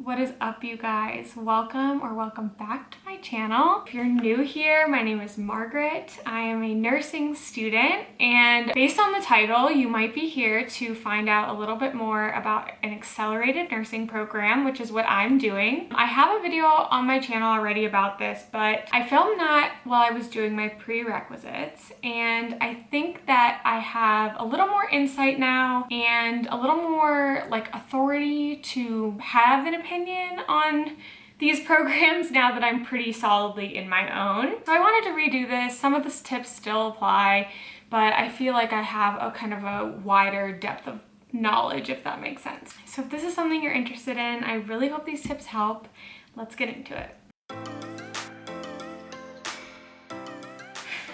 What is up, you guys? Welcome back to my channel. If you're new here, my name is Margaret. I am a nursing student, and based on the title, you might be here to find out a little bit more about an accelerated nursing program, which is what I'm doing. I have a video on my channel already about this, but I filmed that while I was doing my prerequisites, and I think that I have a little more insight now and a little more like authority to have an opinion on these programs now that I'm pretty solidly in my own. So I wanted to redo this. Some of the tips still apply, but I feel like I have a kind of a wider depth of knowledge, if that makes sense. So if this is something you're interested in, I really hope these tips help. Let's get into it.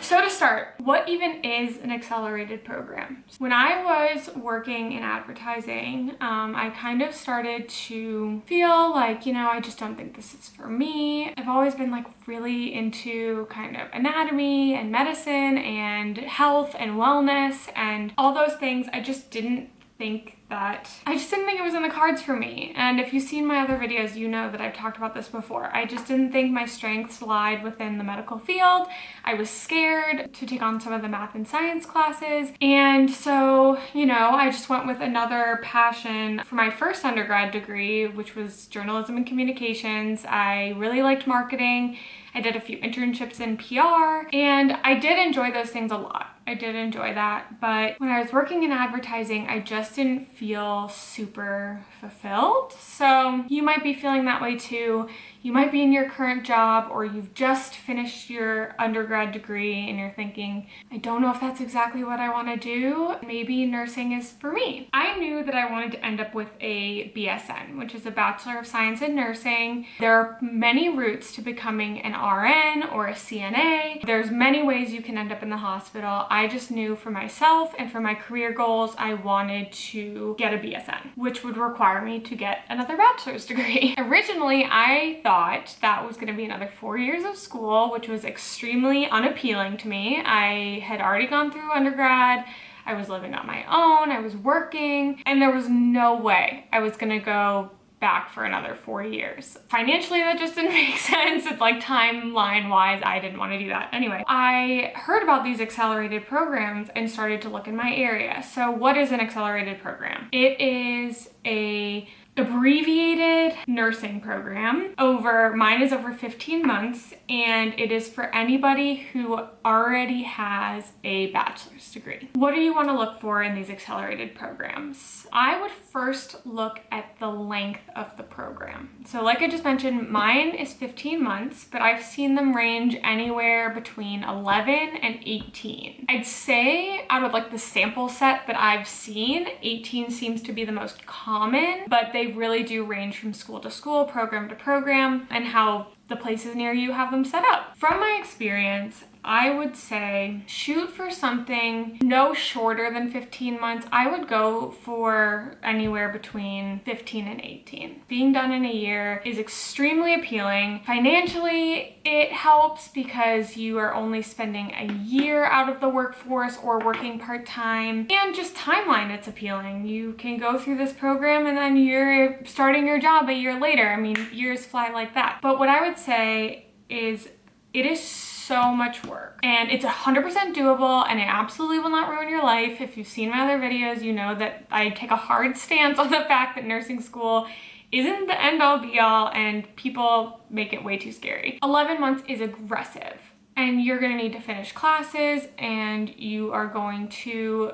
So to start, what even is an accelerated program? When I was working in advertising, I kind of started to feel like, I just don't think this is for me. I've always been like really into kind of anatomy and medicine and health and wellness and all those things. I just didn't think it was in the cards for me. And if you've seen my other videos, you know that I've talked about this before. I just didn't think my strengths lied within the medical field. I was scared to take on some of the math and science classes. And so, I just went with another passion for my first undergrad degree, which was journalism and communications. I really liked marketing. I did a few internships in PR, and I did enjoy those things a lot. I did enjoy that, but when I was working in advertising, I just didn't feel super fulfilled. So you might be feeling that way too. You might be in your current job, or you've just finished your undergrad degree and you're thinking, I don't know if that's exactly what I want to do. Maybe nursing is for me. I knew that I wanted to end up with a BSN, which is a Bachelor of Science in Nursing. There are many routes to becoming an RN or a CNA. There's many ways you can end up in the hospital. I just knew for myself and for my career goals, I wanted to get a BSN, which would require me to get another bachelor's degree. Originally, I thought that was going to be another 4 years of school, which was extremely unappealing to me. I had already gone through undergrad. I was living on my own. I was working, and there was no way I was going to go back for another 4 years. Financially, that just didn't make sense. It's like timeline wise, I didn't want to do that. Anyway, I heard about these accelerated programs and started to look in my area. So what is an accelerated program? It is a abbreviated nursing program. Mine is over 15 months, and it is for anybody who already has a bachelor's degree. What do you want to look for in these accelerated programs? I would first look at the length of the program. So like I just mentioned, mine is 15 months, but I've seen them range anywhere between 11 and 18. I'd say out of like the sample set that I've seen, 18 seems to be the most common, but they really do range from school to school, program to program, and how the places near you have them set up. From my experience, I would say shoot for something no shorter than 15 months. I would go for anywhere between 15 and 18. Being done in a year is extremely appealing. Financially, it helps because you are only spending a year out of the workforce or working part-time, and just timeline, it's appealing. You can go through this program and then you're starting your job a year later. I mean, years fly like that. But what I would say is it is so much work, and it's 100% doable, and it absolutely will not ruin your life. If you've seen my other videos, you know that I take a hard stance on the fact that nursing school isn't the end-all be-all, and people make it way too scary. 11 months is aggressive, and you're going to need to finish classes, and you are going to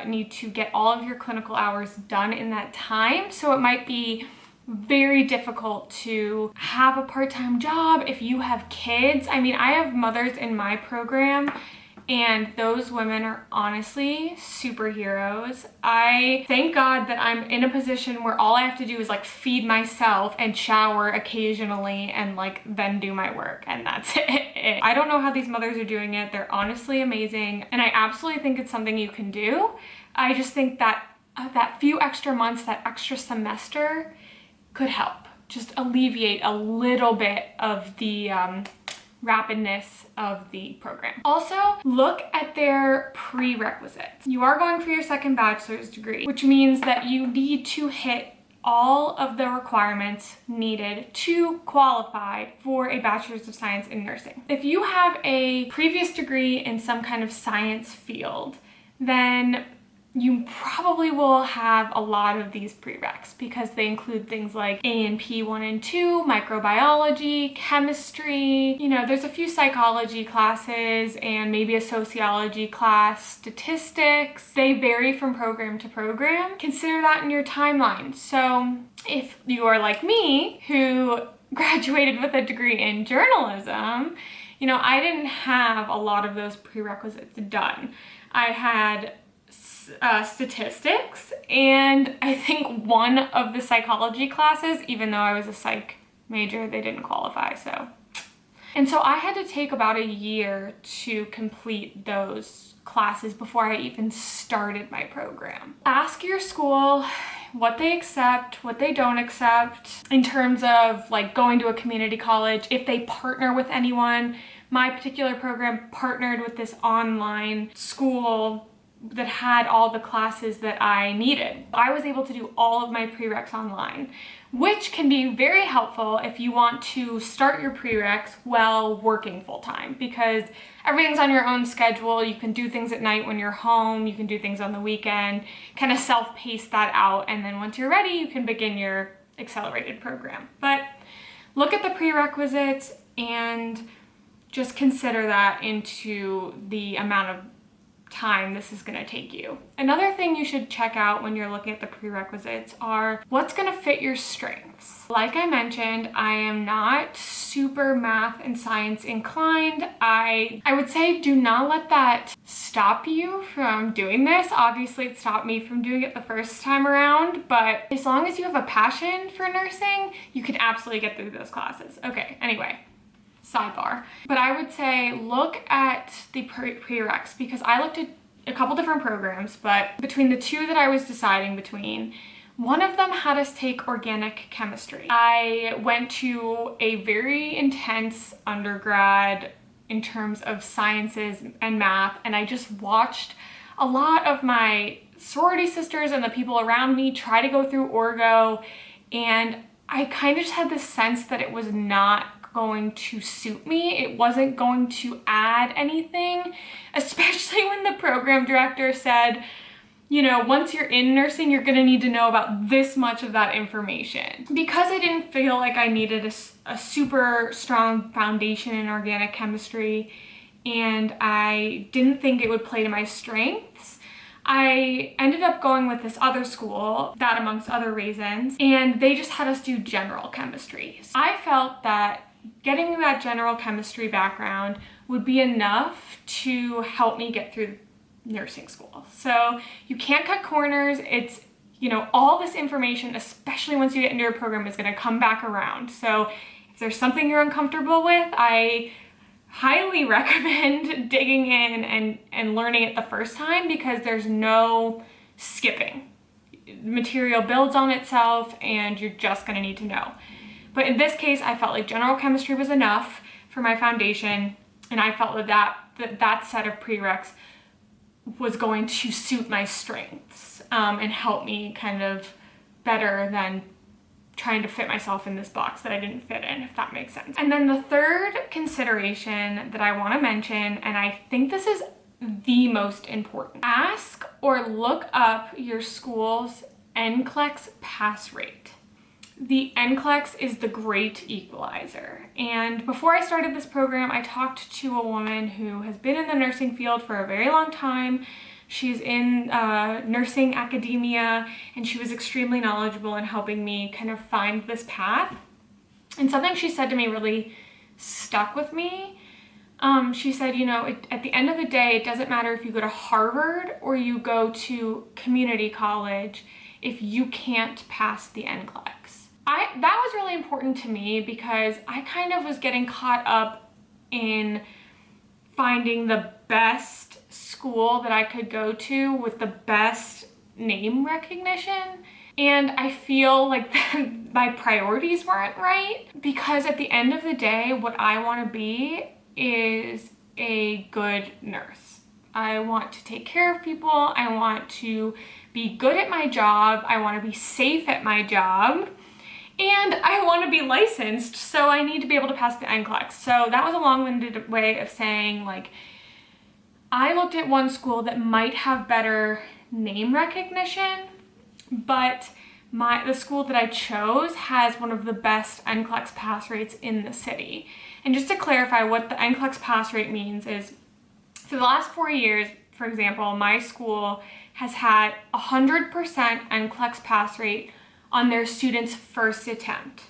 need to get all of your clinical hours done in that time. So it might be very difficult to have a part-time job if you have kids. I mean, I have mothers in my program, and those women are honestly superheroes. I thank God that I'm in a position where all I have to do is like feed myself and shower occasionally and like then do my work, and that's it. I don't know how these mothers are doing it. They're honestly amazing, and I absolutely think it's something you can do. I just think that that few extra months, that extra semester could help just alleviate a little bit of the rapidness of the program. Also, look at their prerequisites. You are going for your second bachelor's degree, which means that you need to hit all of the requirements needed to qualify for a bachelor's of science in nursing. If you have a previous degree in some kind of science field, then you probably will have a lot of these prereqs because they include things like A&P 1 and 2, microbiology, chemistry, you know, there's a few psychology classes and maybe a sociology class, statistics. They vary from program to program. Consider that in your timeline. So if you are like me, who graduated with a degree in journalism, you know, I didn't have a lot of those prerequisites done. I had statistics and I think one of the psychology classes, even though I was a psych major, they didn't qualify. And so I had to take about a year to complete those classes before I even started my program. Ask your school what they accept, what they don't accept in terms of like going to a community college, if they partner with anyone. My particular program partnered with this online school that had all the classes that I needed. I was able to do all of my prereqs online, which can be very helpful if you want to start your prereqs while working full-time, because everything's on your own schedule. You can do things at night when you're home, you can do things on the weekend, kind of self-pace that out, and then once you're ready, you can begin your accelerated program. But look at the prerequisites and just consider that into the amount of time this is going to take you. Another thing you should check out when you're looking at the prerequisites are what's going to fit your strengths. Like I mentioned, I am not super math and science inclined. I would say do not let that stop you from doing this. Obviously it stopped me from doing it the first time around, but as long as you have a passion for nursing, you can absolutely get through those classes. Okay, anyway. Sidebar. But I would say look at the prereqs because I looked at a couple different programs, but between the two that I was deciding between, one of them had us take organic chemistry. I went to a very intense undergrad in terms of sciences and math, and I just watched a lot of my sorority sisters and the people around me try to go through orgo, and I kind of just had this sense that it was not going to suit me. It wasn't going to add anything, especially when the program director said, you know, once you're in nursing, you're gonna need to know about this much of that information. Because I didn't feel like I needed a super strong foundation in organic chemistry, and I didn't think it would play to my strengths, I ended up going with this other school, that amongst other reasons, and they just had us do general chemistry. So I felt that getting that general chemistry background would be enough to help me get through nursing school. So you can't cut corners. It's, you know, all this information, especially once you get into your program, is going to come back around. So if there's something you're uncomfortable with, I highly recommend digging in and learning it the first time, because there's no skipping. Material builds on itself and you're just going to need to know. But in this case, I felt like general chemistry was enough for my foundation, and I felt that set of prereqs was going to suit my strengths and help me kind of better than trying to fit myself in this box that I didn't fit in, if that makes sense. And then the third consideration that I want to mention, and I think this is the most important, ask or look up your school's NCLEX pass rate. The NCLEX is the great equalizer. And before I started this program, I talked to a woman who has been in the nursing field for a very long time. She's in nursing academia, and she was extremely knowledgeable in helping me kind of find this path. And something she said to me really stuck with me. She said, you know, at the end of the day, it doesn't matter if you go to Harvard or you go to community college if you can't pass the NCLEX. That was really important to me because I kind of was getting caught up in finding the best school that I could go to with the best name recognition. And I feel like my priorities weren't right, because at the end of the day, what I want to be is a good nurse. I want to take care of people. I want to be good at my job, I want to be safe at my job, and I want to be licensed, so I need to be able to pass the NCLEX. So that was a long-winded way of saying, like, I looked at one school that might have better name recognition, but the school that I chose has one of the best NCLEX pass rates in the city. And just to clarify what the NCLEX pass rate means is, for the last 4 years, for example, my school has had 100% NCLEX pass rate on their students' first attempt.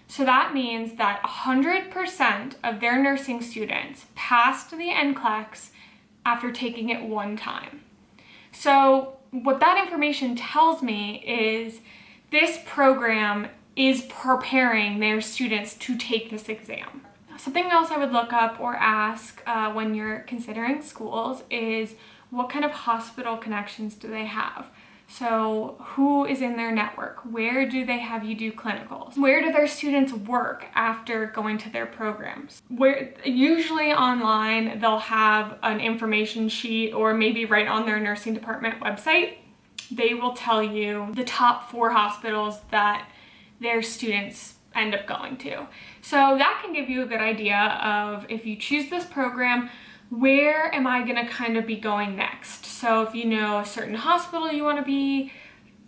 So that means that 100% of their nursing students passed the NCLEX after taking it one time. So what that information tells me is this program is preparing their students to take this exam. Something else I would look up or ask when you're considering schools is what kind of hospital connections do they have? So who is in their network? Where do they have you do clinicals? Where do their students work after going to their programs? Usually online, they'll have an information sheet, or maybe right on their nursing department website, they will tell you the top 4 hospitals that their students end up going to. So that can give you a good idea of, if you choose this program, where am I gonna kind of be going next? So if you know a certain hospital you wanna be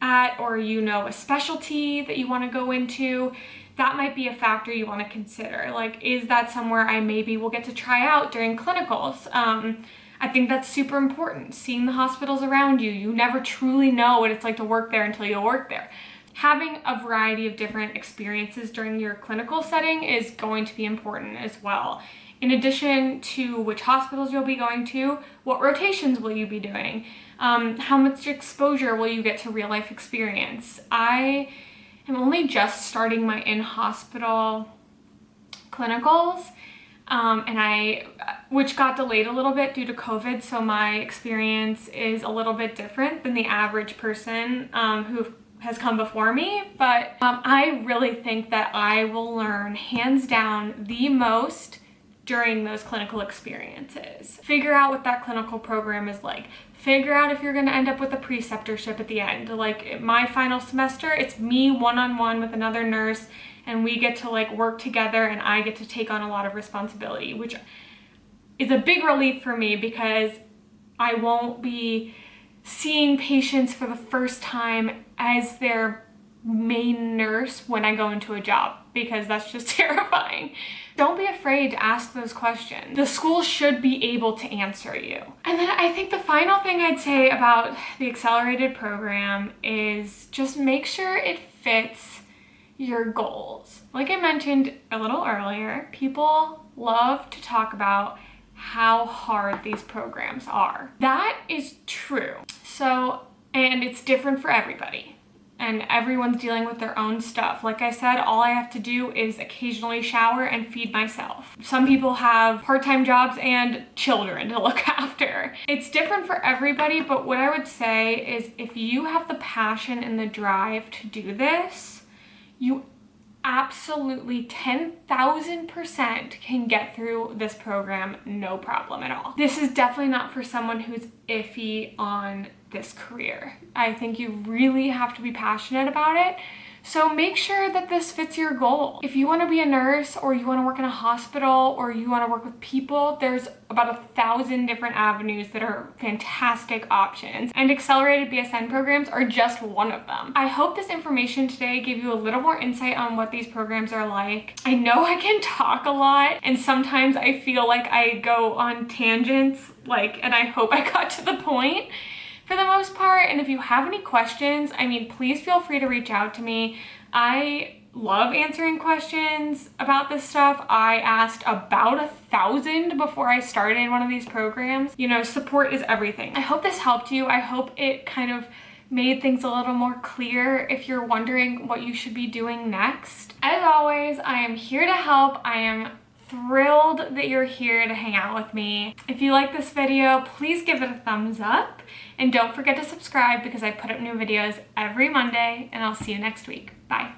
at, or you know a specialty that you wanna go into, that might be a factor you wanna consider. Like, is that somewhere I maybe will get to try out during clinicals? I think that's super important, seeing the hospitals around you. You never truly know what it's like to work there until you work there. Having a variety of different experiences during your clinical setting is going to be important as well. In addition to which hospitals you'll be going to, what rotations will you be doing? How much exposure will you get to real life experience? I am only just starting my in-hospital clinicals, which got delayed a little bit due to COVID, so my experience is a little bit different than the average person who has come before me, but I really think that I will learn hands down the most during those clinical experiences. Figure out what that clinical program is like. Figure out if you're gonna end up with a preceptorship at the end. Like my final semester, it's me one-on-one with another nurse, and we get to like work together, and I get to take on a lot of responsibility, which is a big relief for me because I won't be seeing patients for the first time as their main nurse when I go into a job, because that's just terrifying. Don't be afraid to ask those questions. The school should be able to answer you. And then I think the final thing I'd say about the accelerated program is just make sure it fits your goals. Like I mentioned a little earlier, people love to talk about how hard these programs are. That is true. So, and it's different for everybody. And everyone's dealing with their own stuff. Like I said, all I have to do is occasionally shower and feed myself. Some people have part-time jobs and children to look after. It's different for everybody, but what I would say is if you have the passion and the drive to do this, you absolutely 10,000% can get through this program no problem at all. This is definitely not for someone who's iffy on this career. I think you really have to be passionate about it. So make sure that this fits your goal. If you want to be a nurse, or you want to work in a hospital, or you want to work with people, there's about 1,000 different avenues that are fantastic options, and accelerated BSN programs are just one of them. I hope this information today gave you a little more insight on what these programs are like. I know I can talk a lot, and sometimes I feel like I go on tangents, and I hope I got to the point for the most part. And if you have any questions, I mean, please feel free to reach out to me. I love answering questions about this stuff. I asked about 1,000 before I started one of these programs. You know, support is everything. I hope this helped you. I hope it kind of made things a little more clear if you're wondering what you should be doing next. As always, I am here to help. I am thrilled that you're here to hang out with me. If you like this video, please give it a thumbs up, and don't forget to subscribe because I put up new videos every Monday, and I'll see you next week. Bye.